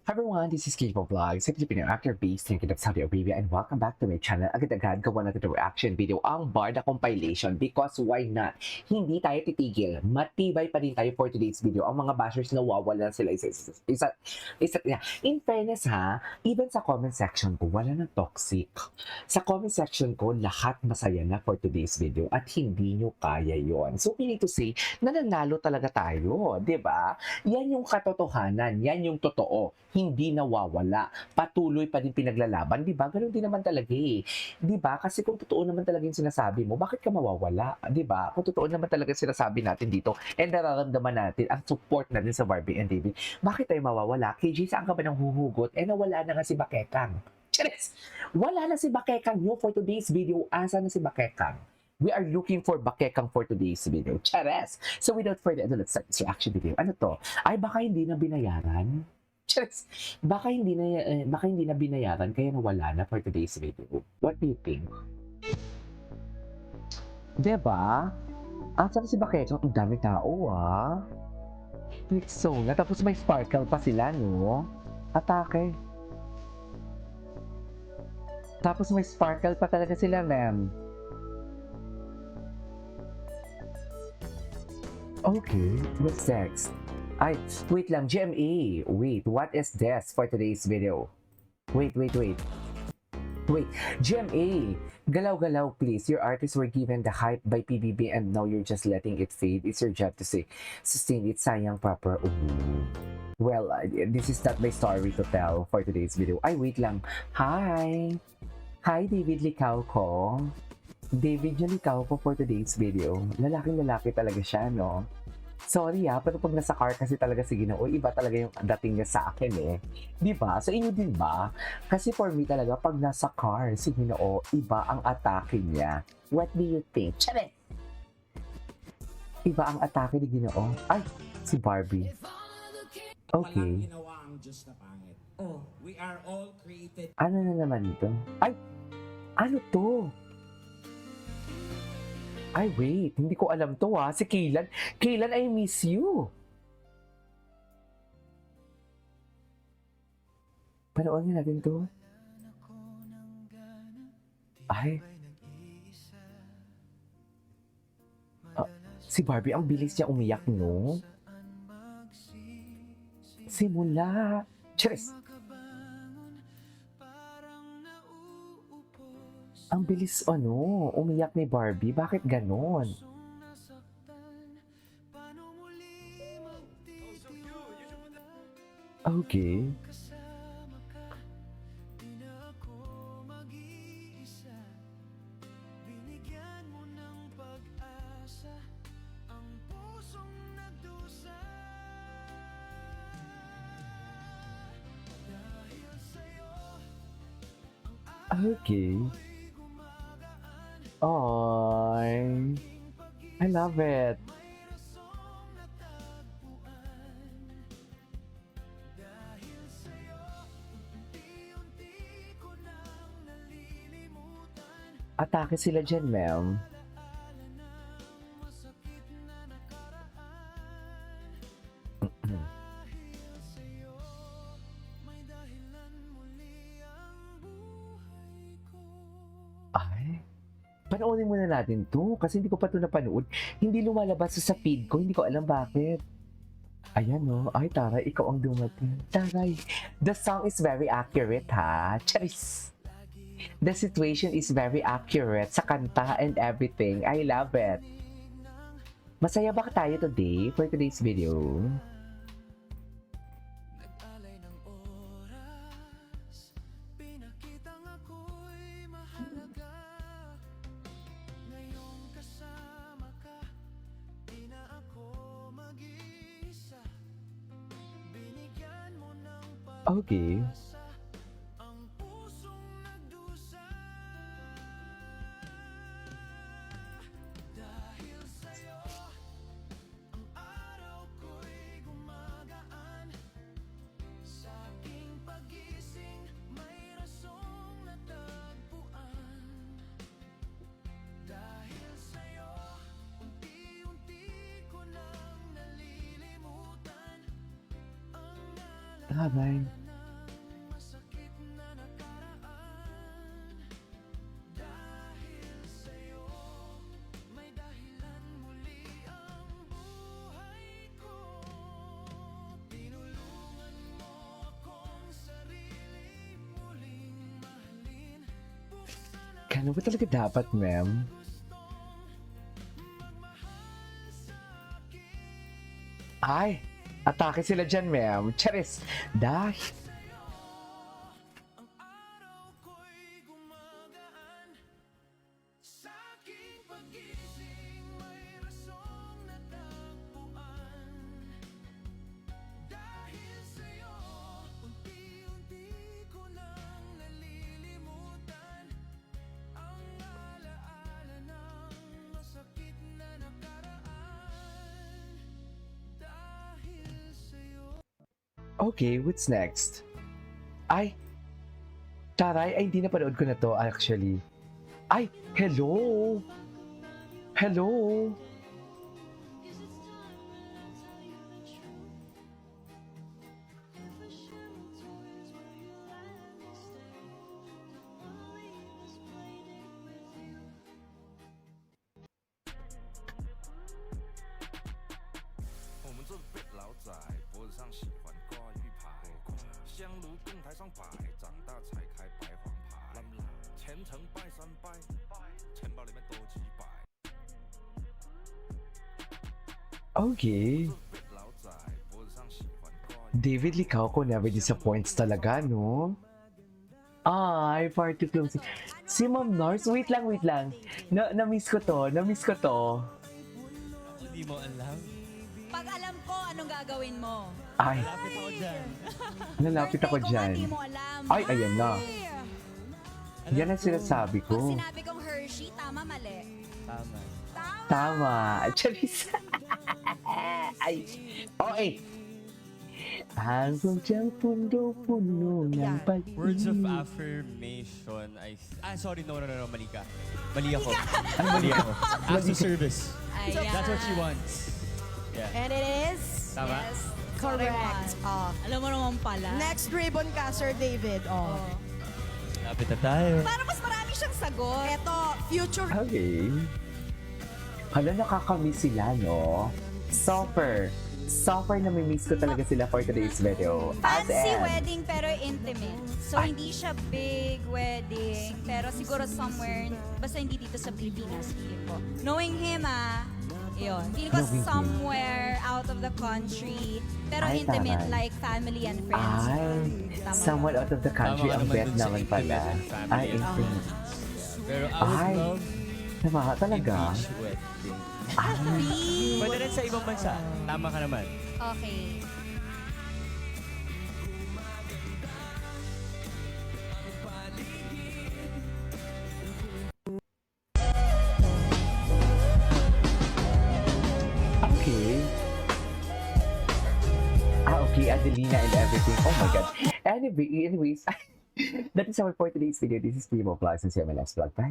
Hi everyone, this is Kipo Vlog, sa Filipino actor based in Kingdom, Saudi Arabia, and welcome back to my channel. Agad-agad gawa natin ng reaction video, ang Barda compilation, because why not? Hindi tayo titigil, matibay pa din tayo for today's video. Ang mga bashers nawawala sila isa. In fairness ha, even sa comment section ko, wala nang toxic. Sa comment section ko, lahat masaya na for today's video at hindi nyo kaya yon. So, we need to say, nananalo talaga tayo, di ba? Yan yung katotohanan, yan yung totoo, hindi nawawala. Patuloy pa din pinaglalaban, di ba? Ganun din naman talaga eh. Di ba? Kasi kung totoo naman talaga yung sinasabi mo, bakit ka mawawala? Di ba? Kung totoo naman talaga yung sinasabi natin dito and nararamdaman natin ang support natin sa Barbie and David, bakit tayo mawawala? KJ, saan ka ba nang huhugot? Eh nawala na nga si Bakekang. Charis! Wala na si Bakekang nyo for today's video. Asa na si Bakekang? We are looking for Bakekang for today's video. Chares! So without further ado, let's start this reaction video. Ano to? Ay, baka hindi na binayaran? Chares! Baka hindi na binayaran kaya nawala na for today's video. What do you think? Diba? Asa na si Bakekang? Ang dami tao ah. So nga, tapos may sparkle pa sila, no? Atake. Tapos may sparkle pa talaga sila, ma'am. Okay, what's next? Ay, wait lang, GMA. Wait, what is this for today's video? Wait. Wait, GMA. Galaw-galaw, please. Your artists were given the hype by PBB and now you're just letting it fade. It's your job to say, sustain it, sayang proper. Ooh. Well, this is not my story to tell for today's video. Ay, wait lang. Hi! Hi, David Licao ko. David yung Licao ko for today's video. Lalaking-lalaki talaga siya, no? Sorry pero pag nasa car kasi talaga si Ginoo, iba talaga yung dating niya sa akin eh. Di ba? Sa inyo din ba? Kasi for me talaga, pag nasa car si Ginoo, iba ang atake niya. What do you think? Charet! Iba ang atake ni Ginoo. Ay, si Barbie. Okay. Walang ginawa ang Diyos na pangit. Oh, we are all created. Ano na naman ito? Ay! Ano to? Ay, wait. Hindi ko alam to Si Kaylan. Kaylan, I miss you. Panoorin natin to. Ay. Si Barbie, ang bilis niya umiyak, no? Simula. Cheers! Ang bilis, umiyak ni Barbie. Bakit ganon? Okay. Okay. Oy. I love it. Atake sila dyan, ma'am. Ay. Panoorin muna natin to kasi hindi ko pa to napanood. Hindi lumalabas sa feed ko. Hindi ko alam bakit. Ayan no. Ay, Taray, ikaw ang dumating. Taray, the song is very accurate ha. Charis. The situation is very accurate sa kanta and everything. I love it. Masaya ba tayo today for today's video? Okay. Bye-bye. Ganun ba talaga dapat, ma'am? Ay, atake sila dyan, ma'am. Charis, dahil... Okay, what's next? Ay, taray, ay hindi napanood ko na to actually. Ay, hello! Hello! Okay. David Licauco never disappoints talaga, no? Ay, party closing. Si Ma'am Nars, wait lang. Na-miss ko to. Hindi mo alam. Pag alam ko, anong gagawin mo? Ay, Lapit ako dyan. nalapit ako Birthday ko nga, dyan. di mo alam. Ay, ayan na. Yan ang sinasabi Pag ko. sinabi kong Hershey, tama, mali. Tama. Tama. Charis. Ay, okay. Ang sadyang puno-puno ng pag-ibig. Words of affirmation. Sorry, no, mali ka. Mali ako. Mali ako. Acts of service. Ayan. That's what she wants. Yeah. And it is Tama? Yes. correct. Oh. Alam mo naman pala. Next ribbon ka, Sir David. Oh. Oh. Lapit na tayo. Para mas marami siyang sagot. Ito, future. Okay. Hala, nakakamiss sila, no? Super na-miss ko talaga sila for today's video. As Fancy in, wedding pero intimate. So, Ay. hindi siya big wedding. Pero siguro somewhere, basta hindi dito sa Pilipinas. Feeling ko. Knowing him, yun. Feeling ko Knowing him. somewhere out of the country. Pero Ay, intimate taray. like family and friends. ay, Tama. somewhat out of the country Tama ka ang naman bet dun sa naman pala. intimate and family Ay, and intimate. Pero I Ay. would love Tama ka a talaga. beach wedding. Free. Pwede rin sa ibang bansa. Tama ka naman. Okay. Okay. Okay, Adelina and everything. Oh my God. Anyways, that is our for today's video. This is Primo Vlogs and see you on my next vlog. Bye.